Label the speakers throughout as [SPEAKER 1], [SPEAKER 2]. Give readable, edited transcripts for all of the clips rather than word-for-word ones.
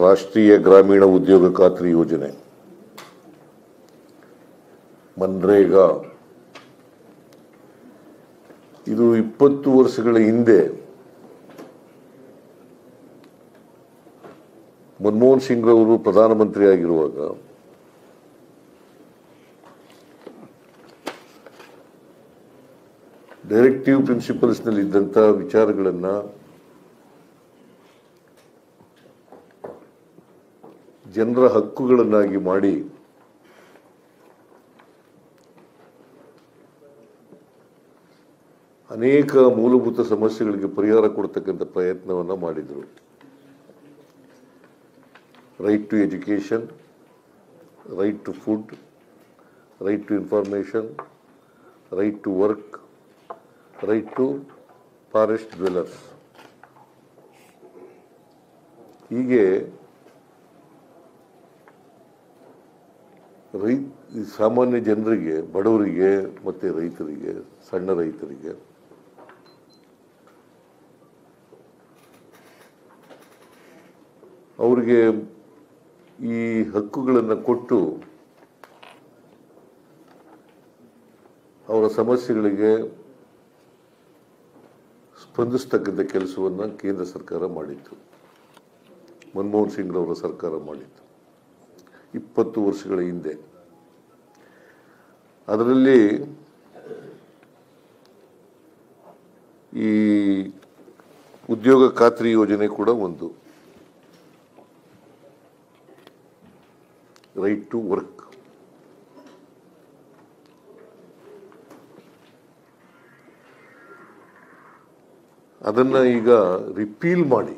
[SPEAKER 1] ರಾಷ್ಟ್ರೀಯ ಗ್ರಾಮೀಣ ಉದ್ಯೋಗ ಖಾತ್ರಿ ಯೋಜನೆ ಮನ್ರೇಗಾ ಇದು 20 ವರ್ಷಗಳ ಹಿಂದೆ ಮನಮೋಹನ್ ಸಿಂಗ್ ಅವರು ಪ್ರಧಾನಮಂತ್ರಿ ಆಗಿರುವಾಗ ಡೈರೆಕ್ಟಿವ್ ಪ್ರಿನ್ಸಿಪಲ್ಸ್ ನಲ್ಲಿ ಇದ್ದಂತ ವಿಚಾರಗಳನ್ನು ಜನರ ಹಕ್ಕುಗಳನ್ನಾಗಿ ಮಾಡಿ ಅನೇಕ ಮೂಲಭೂತ ಸಮಸ್ಯೆಗಳಿಗೆ ಪರಿಹಾರ ಕೊಡ್ತಕ್ಕಂಥ ಪ್ರಯತ್ನವನ್ನು ಮಾಡಿದರು. Right to education, right to food, right to information, right to work, right to forest dwellers. ಹೀಗೆ ಸಾಮಾನ್ಯ ಜನರಿಗೆ, ಬಡವರಿಗೆ ಮತ್ತು ರೈತರಿಗೆ, ಸಣ್ಣ ರೈತರಿಗೆ ಅವರಿಗೆ ಈ ಹಕ್ಕುಗಳನ್ನು ಕೊಟ್ಟು ಅವರ ಸಮಸ್ಯೆಗಳಿಗೆ ಸ್ಪಂದಿಸ್ತಕ್ಕಂಥ ಕೆಲಸವನ್ನು ಕೇಂದ್ರ ಸರ್ಕಾರ ಮಾಡಿತ್ತು. ಮನಮೋಹನ್ ಸಿಂಗ್ ಅವರ ಸರ್ಕಾರ ಮಾಡಿತ್ತು 20 ವರ್ಷಗಳ ಹಿಂದೆ. ಅದರಲ್ಲಿ ಈ ಉದ್ಯೋಗ ಖಾತ್ರಿ ಯೋಜನೆ ಕೂಡ ಒಂದು. ರೈಟ್ ಟು ವರ್ಕ್, ಅದನ್ನ ಈಗ ರಿಪೀಲ್ ಮಾಡಿ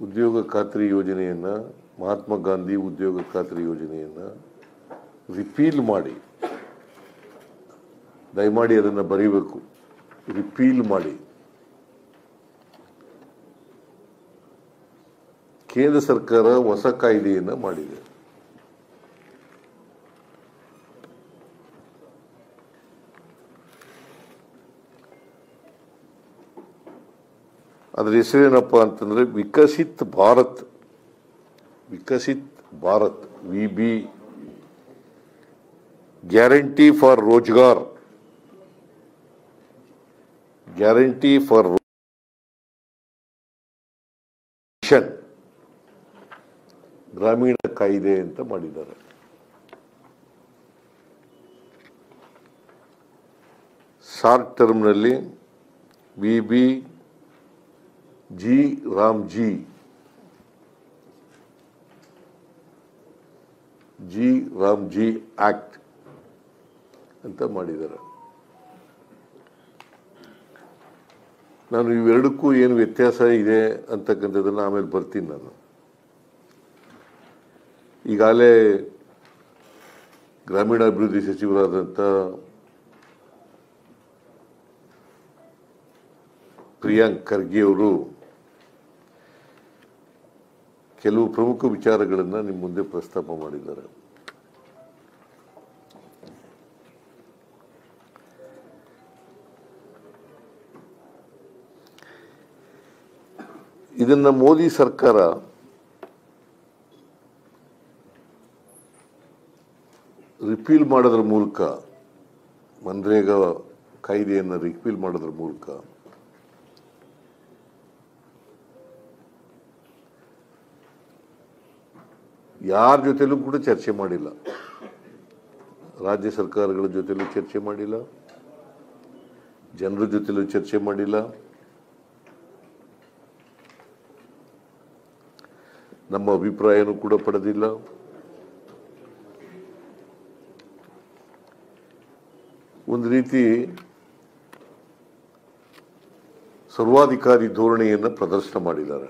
[SPEAKER 1] ಉದ್ಯೋಗ ಖಾತ್ರಿ ಯೋಜನೆಯನ್ನ, ಮಹಾತ್ಮ ಗಾಂಧಿ ಉದ್ಯೋಗ ಖಾತ್ರಿ ಯೋಜನೆಯನ್ನ ರಿಪೀಲ್ ಮಾಡಿ, ದಯಮಾಡಿ ಅದನ್ನು ಬರೀಬೇಕು, ರಿಪೀಲ್ ಮಾಡಿ ಕೇಂದ್ರ ಸರ್ಕಾರ ಹೊಸ ಕಾಯ್ದೆಯನ್ನು ಮಾಡಿದೆ. ಅದರ ಹೆಸರೇನಪ್ಪ ಅಂತಂದ್ರೆ Viksit Bharat. Viksit Bharat, VB, guarantee for Rozgar, guarantee for mission, Gramin ಕಾಯ್ದೆ ಅಂತ ಮಾಡಿದ್ದಾರೆ. ಶಾರ್ಟ್ ಟರ್ಮ್ನಲ್ಲಿ VB G Ramji, G Ramji act ಅಂತ ಮಾಡಿದ್ದಾರೆ. ನಾನು ಇವೆರಡಕ್ಕೂ ಏನು ವ್ಯತ್ಯಾಸ ಇದೆ ಅಂತಕ್ಕಂಥದ್ದನ್ನು ಆಮೇಲೆ ಬರ್ತೀನಿ. ನಾನು ಈಗಾಗಲೇ ಗ್ರಾಮೀಣಾಭಿವೃದ್ಧಿ ಸಚಿವರಾದಂಥ ಪ್ರಿಯಾಂಕ್ ಖರ್ಗೆ ಅವರು ಕೆಲವು ಪ್ರಮುಖ ವಿಚಾರಗಳನ್ನು ನಿಮ್ಮ ಮುಂದೆ ಪ್ರಸ್ತಾಪ ಮಾಡಿದ್ದಾರೆ. ಇದನ್ನ ಮೋದಿ ಸರ್ಕಾರ ರಿಪೀಲ್ ಮಾಡೋದ್ರ ಮೂಲಕ, ಮನ್ರೇಗಾ ಕಾಯ್ದೆಯನ್ನು ರಿಪೀಲ್ ಮಾಡೋದ್ರ ಮೂಲಕ ಯಾರ ಜೊತೆಲೂ ಕೂಡ ಚರ್ಚೆ ಮಾಡಿಲ್ಲ. ರಾಜ್ಯ ಸರ್ಕಾರಗಳ ಜೊತೆಲೂ ಚರ್ಚೆ ಮಾಡಿಲ್ಲ, ಜನರ ಜೊತೆಲೂ ಚರ್ಚೆ ಮಾಡಿಲ್ಲ, ನಮ್ಮ ಅಭಿಪ್ರಾಯನೂ ಕೂಡ ಪಡೆದಿಲ್ಲ. ಒಂದು ರೀತಿ ಸರ್ವಾಧಿಕಾರಿ ಧೋರಣೆಯನ್ನು ಪ್ರದರ್ಶನ ಮಾಡಿದ್ದಾರೆ.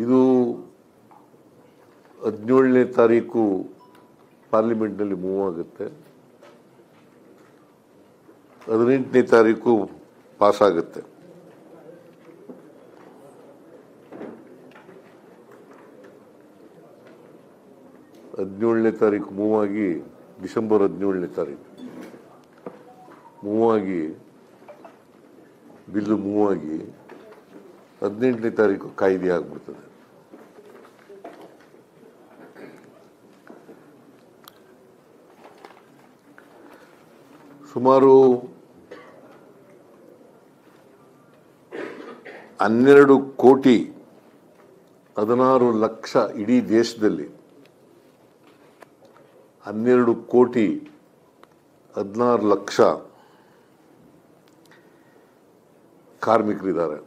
[SPEAKER 1] ಇದು 17ನೇ ತಾರೀಕು ಪಾರ್ಲಿಮೆಂಟ್ನಲ್ಲಿ ಮೂವ್ ಆಗುತ್ತೆ, 18ನೇ ತಾರೀಕು ಪಾಸ್ ಆಗುತ್ತೆ. 17ನೇ ತಾರೀಕು ಮೂವ್ ಆಗಿ ಡಿಸೆಂಬರ್ 17ನೇ ತಾರೀಕು ಬಿಲ್ಲು ಮೂವ್ ಆಗಿ 18ನೇ ತಾರೀಕು ಕಾಯ್ದೆ ಆಗ್ಬಿಡ್ತದೆ. ಸುಮಾರು 12 ಕೋಟಿ 16 ಲಕ್ಷ ಇಡೀ ದೇಶದಲ್ಲಿ 12 ಕೋಟಿ 16 ಲಕ್ಷ ಕಾರ್ಮಿಕರಿದ್ದಾರೆ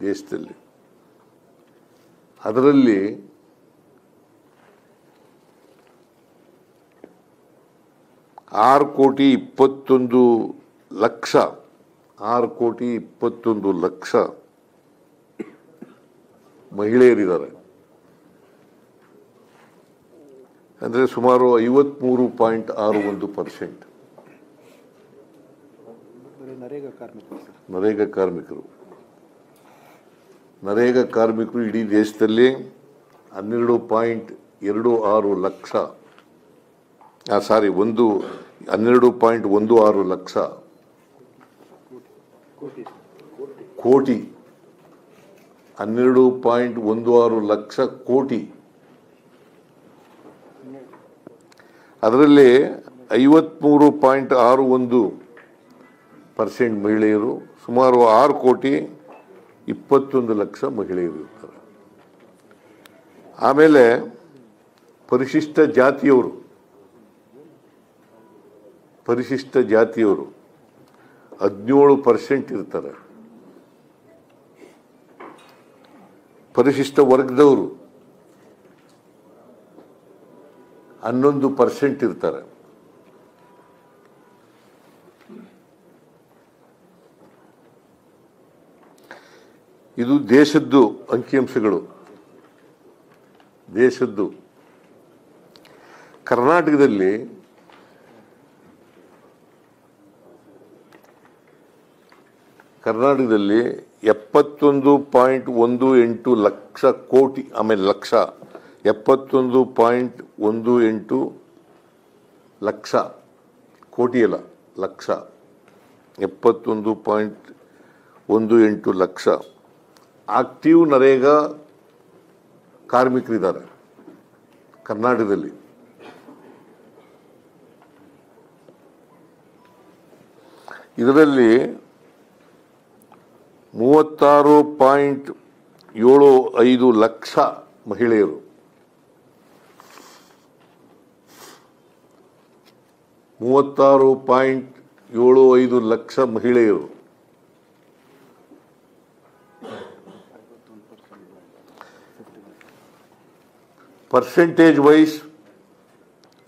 [SPEAKER 1] ದೇಶದಲ್ಲಿ. ಅದರಲ್ಲಿ 6 ಕೋಟಿ 21 ಲಕ್ಷ 6 ಕೋಟಿ 21 ಲಕ್ಷ ಮಹಿಳೆಯರಿದ್ದಾರೆ. ಅಂದರೆ ಸುಮಾರು 53.61%. ನರೇಗಾ ಕಾರ್ಮಿಕರು ಇಡೀ ದೇಶದಲ್ಲಿ 12.26 ಲಕ್ಷ 12.16 ಲಕ್ಷ ಕೋಟಿ 12.16 ಲಕ್ಷ ಕೋಟಿ. ಅದರಲ್ಲಿ 53.61% ಮಹಿಳೆಯರು, ಸುಮಾರು 6 ಕೋಟಿ 21 ಲಕ್ಷ ಮಹಿಳೆಯರು ಇರ್ತಾರೆ. ಆಮೇಲೆ ಪರಿಶಿಷ್ಟ ಜಾತಿಯವರು 17% ಇರ್ತಾರೆ. ಪರಿಶಿಷ್ಟ ವರ್ಗದವರು 11% ಇರ್ತಾರೆ. ಇದು ದೇಶದ್ದು ಅಂಕಿಅಂಶಗಳು. ಕರ್ನಾಟಕದಲ್ಲಿ ಕರ್ನಾಟಕದಲ್ಲಿ 71.18 ಲಕ್ಷ ಕೋಟಿ, ಆಮೇಲೆ ಲಕ್ಷ 71.18 ಲಕ್ಷ ಕೋಟಿ ಅಲ್ಲ, ಲಕ್ಷ 71.18 ಲಕ್ಷ ಆಕ್ಟಿವ್ ನರೇಗಾ ಕಾರ್ಮಿಕರಿದ್ದಾರೆ ಕರ್ನಾಟಕದಲ್ಲಿ. ಇದರಲ್ಲಿ 36.75 ಲಕ್ಷ ಮಹಿಳೆಯರು, 36.75 ಲಕ್ಷ ಮಹಿಳೆಯರು. ಪರ್ಸೆಂಟೇಜ್ ವೈಸ್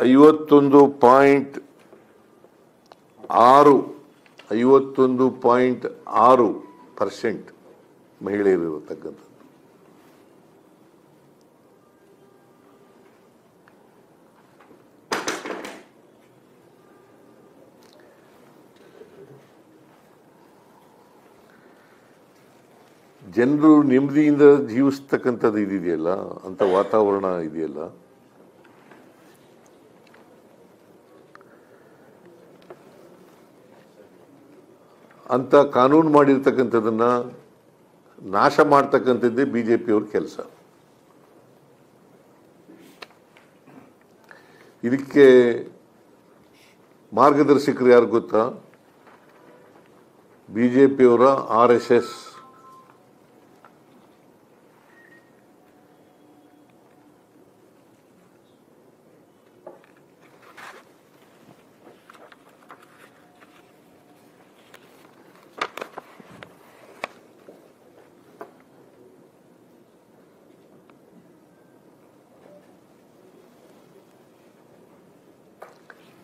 [SPEAKER 1] 51.6% ಮಹಿಳೆಯರು ಇರತಕ್ಕಂಥದ್ದು. ಜನರು ನೆಮ್ಮದಿಯಿಂದ ಜೀವಿಸ್ತಕ್ಕಂಥದ್ದು ಇದೆಯಲ್ಲ, ಅಂತ ವಾತಾವರಣ ಇದೆಯಲ್ಲ, ಅಂತ ಕಾನೂನು ಮಾಡಿರ್ತಕ್ಕಂಥದನ್ನ ನಾಶ ಮಾಡ್ತಕ್ಕಂಥದ್ದೇ ಬಿಜೆಪಿಯವ್ರ ಕೆಲಸ. ಇದಕ್ಕೆ ಮಾರ್ಗದರ್ಶಕರು ಯಾರು ಗೊತ್ತಾ? ಬಿಜೆಪಿಯವರ RSS.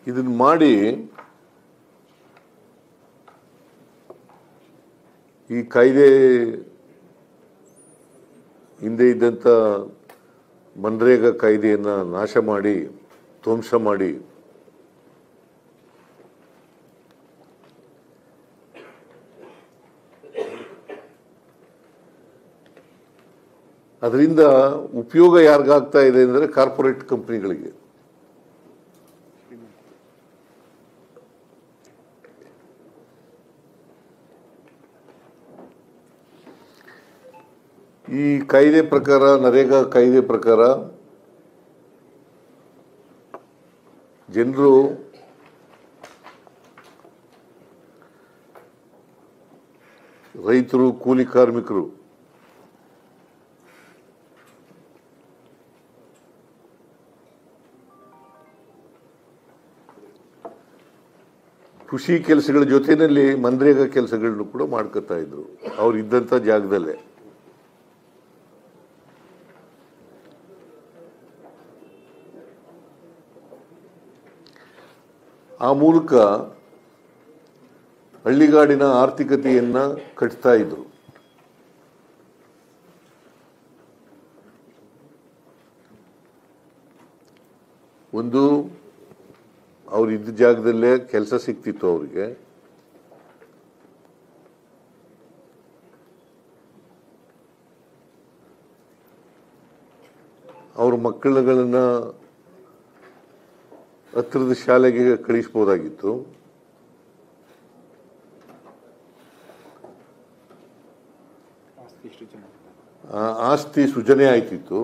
[SPEAKER 1] ಇದನ್ನ ಮಾಡಿ ಈ ಕಾಯ್ದೆ ಹಿಂದೆ ಇದ್ದಂಥ ಮನ್ರೇಗಾ ಕಾಯ್ದೆಯನ್ನು ನಾಶ ಮಾಡಿ, ಧ್ವಂಸ ಮಾಡಿ, ಅದರಿಂದ ಉಪಯೋಗ ಯಾರಿಗಾಗ್ತಾ ಇದೆ ಅಂದರೆ ಕಾರ್ಪೊರೇಟ್ ಕಂಪ್ನಿಗಳಿಗೆ. ಈ ಕಾಯ್ದೆ ಪ್ರಕಾರ, ನರೇಗಾ ಕಾಯ್ದೆ ಪ್ರಕಾರ ಜನರು ರೈತರು, ಕೂಲಿ ಕಾರ್ಮಿಕರು ಕೃಷಿ ಕೆಲಸಗಳ ಜೊತೆಯಲ್ಲಿ ಮನ್ರೇಗಾ ಕೆಲಸಗಳನ್ನು ಕೂಡ ಮಾಡ್ಕೊತಾ ಇದ್ರು ಅವ್ರು ಇದ್ದಂಥ ಜಾಗದಲ್ಲೇ. ಆ ಮೂಲಕ ಹಳ್ಳಿಗಾಡಿನ ಆರ್ಥಿಕತೆಯನ್ನ ಕಟ್ತಾ ಇದ್ರು. ಒಂದು ಅವ್ರು ಇದ್ದ ಜಾಗದಲ್ಲೇ ಕೆಲಸ ಸಿಕ್ತಿತ್ತು ಅವರಿಗೆ. ಅವ್ರ ಮಕ್ಕಳುಗಳನ್ನ ಹತ್ತಿರದ ಶಾಲೆಗೆ ಕಳಿಸ್ಬೋದಾಗಿತ್ತು. ಆಸ್ತಿ ಸೃಜನೆ ಆಯ್ತಿತ್ತು.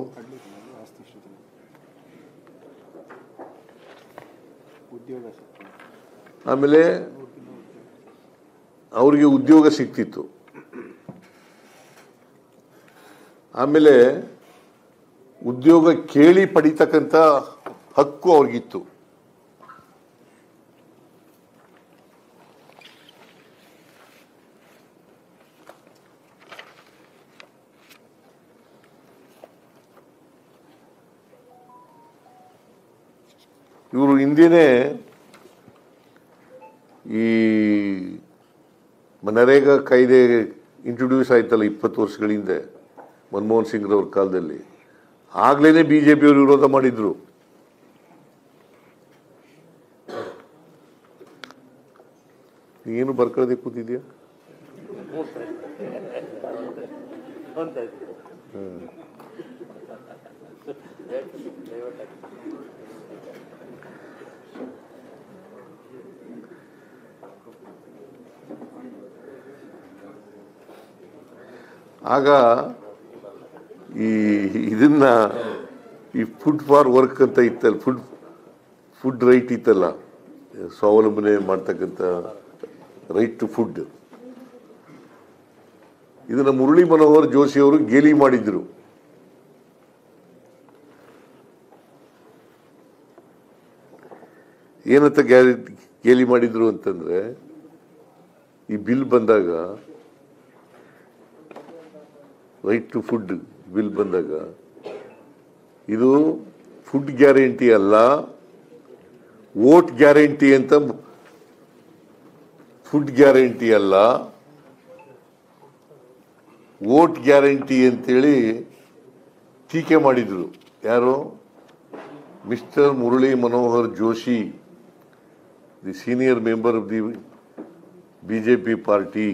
[SPEAKER 1] ಆಮೇಲೆ ಅವರಿಗೆ ಉದ್ಯೋಗ ಸಿಕ್ತಿತ್ತು. ಆಮೇಲೆ ಉದ್ಯೋಗ ಕೇಳಿ ಪಡಿತಕ್ಕಂಥ ಹಕ್ಕು ಅವ್ರಿಗಿತ್ತು. ಇವರು ಹಿಂದೆನೇ ಈ ನರೇಗಾ ಕಾಯ್ದೆ ಇಂಟ್ರೊಡ್ಯೂಸ್ ಆಯ್ತಲ್ಲ 20 ವರ್ಷಗಳ ಹಿಂದೆ ಮನಮೋಹನ್ ಸಿಂಗ್ ರವ್ರ ಕಾಲದಲ್ಲಿ, ಆಗ್ಲೇನೆ ಬಿಜೆಪಿಯವರು ವಿರೋಧ ಮಾಡಿದ್ರು. ಏನು ಬರ್ಕೊಳ್ಳದೆ ಕೂತಿದ್ಯಾ? ಆಗ ಇದನ್ನ ಈ ಫುಡ್ ಫಾರ್ ವರ್ಕ್ ಅಂತ ಇತ್ತಲ್ಲ, ಫುಡ್ ರೈಟ್ ಇತ್ತಲ್ಲ, ಸ್ವಾವಲಂಬನೆ ಮಾಡ್ತಕ್ಕಂಥ ರೈಟ್ ಟು ಫುಡ್, ಇದನ್ನ ಮುರಳಿ ಮನೋಹರ್ ಜೋಶಿ ಅವರು ಗೇಲಿ ಮಾಡಿದ್ರು. ಏನಂತ ಗೇಲಿ ಮಾಡಿದ್ರು ಅಂತಂದ್ರೆ, ಈ ಬಿಲ್ ಬಂದಾಗ, ರೈಟ್ ಟು ಫುಡ್ ಬಿಲ್ ಬಂದಾಗ, ಇದು ಫುಡ್ ಗ್ಯಾರಂಟಿ ಅಲ್ಲ, ವೋಟ್ ಗ್ಯಾರಂಟಿ ಅಂತ. ಫುಡ್ ಗ್ಯಾರಂಟಿ ಅಲ್ಲ, ವೋಟ್ ಗ್ಯಾರಂಟಿ ಅಂತೇಳಿ ಟೀಕೆ ಮಾಡಿದ್ರು. ಯಾರು? Mister Murali Manohar Joshi, the senior member of the BJP party.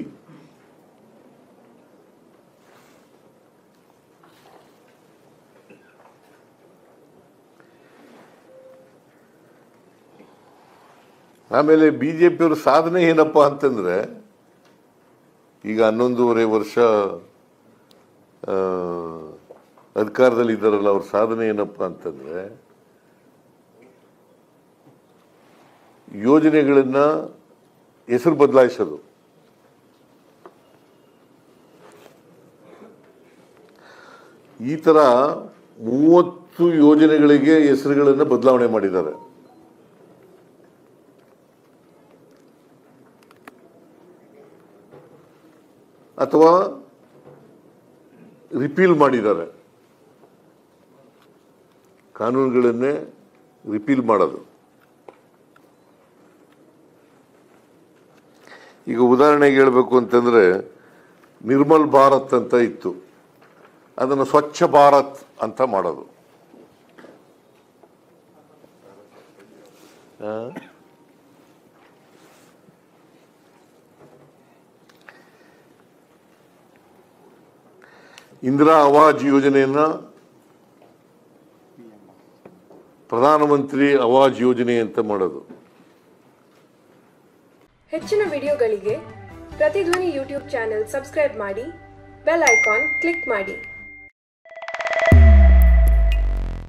[SPEAKER 1] ಆಮೇಲೆ ಬಿಜೆಪಿಯವ್ರ ಸಾಧನೆ ಏನಪ್ಪಾ ಅಂತಂದ್ರೆ, ಈಗ 11.5 ವರ್ಷ ಅಧಿಕಾರದಲ್ಲಿ ಇದ್ದಾರಲ್ಲ, ಅವ್ರ ಸಾಧನೆ ಏನಪ್ಪಾ ಅಂತಂದ್ರೆ, ಯೋಜನೆಗಳನ್ನ ಹೆಸರು ಬದಲಾಯಿಸೋದು. ಈ ತರ 30 ಯೋಜನೆಗಳಿಗೆ ಹೆಸರುಗಳನ್ನು ಬದಲಾವಣೆ ಮಾಡಿದ್ದಾರೆ. ಅಥವಾ ರಿಪೀಲ್ ಮಾಡಿದ್ದಾರೆ. ಕಾನೂನುಗಳನ್ನೇ ರಿಪೀಲ್ ಮಾಡೋದು. ಈಗ ಉದಾಹರಣೆಗೆ ಹೇಳಬೇಕು ಅಂತಂದ್ರೆ, ನಿರ್ಮಲ್ ಭಾರತ್ ಅಂತ ಇತ್ತು, ಅದನ್ನು ಸ್ವಚ್ಛ ಭಾರತ್ ಅಂತ ಮಾಡೋದು. ಇಂದಿರಾ ಆವಾಸ್ ಯೋಜನೆಯನ್ನ ಪ್ರಧಾನಮಂತ್ರಿ ಆವಾಸ್ ಯೋಜನೆ ಅಂತ ಮಾಡೋದು.
[SPEAKER 2] ಹೆಚ್ಚಿನ ವಿಡಿಯೋಗಳಿಗೆ ಪ್ರತಿಧ್ವನಿ ಯೂಟ್ಯೂಬ್ ಚಾನೆಲ್ ಸಬ್ಸ್ಕ್ರೈಬ್ ಮಾಡಿ, ಬೆಲ್ ಐಕಾನ್ ಕ್ಲಿಕ್ ಮಾಡಿ.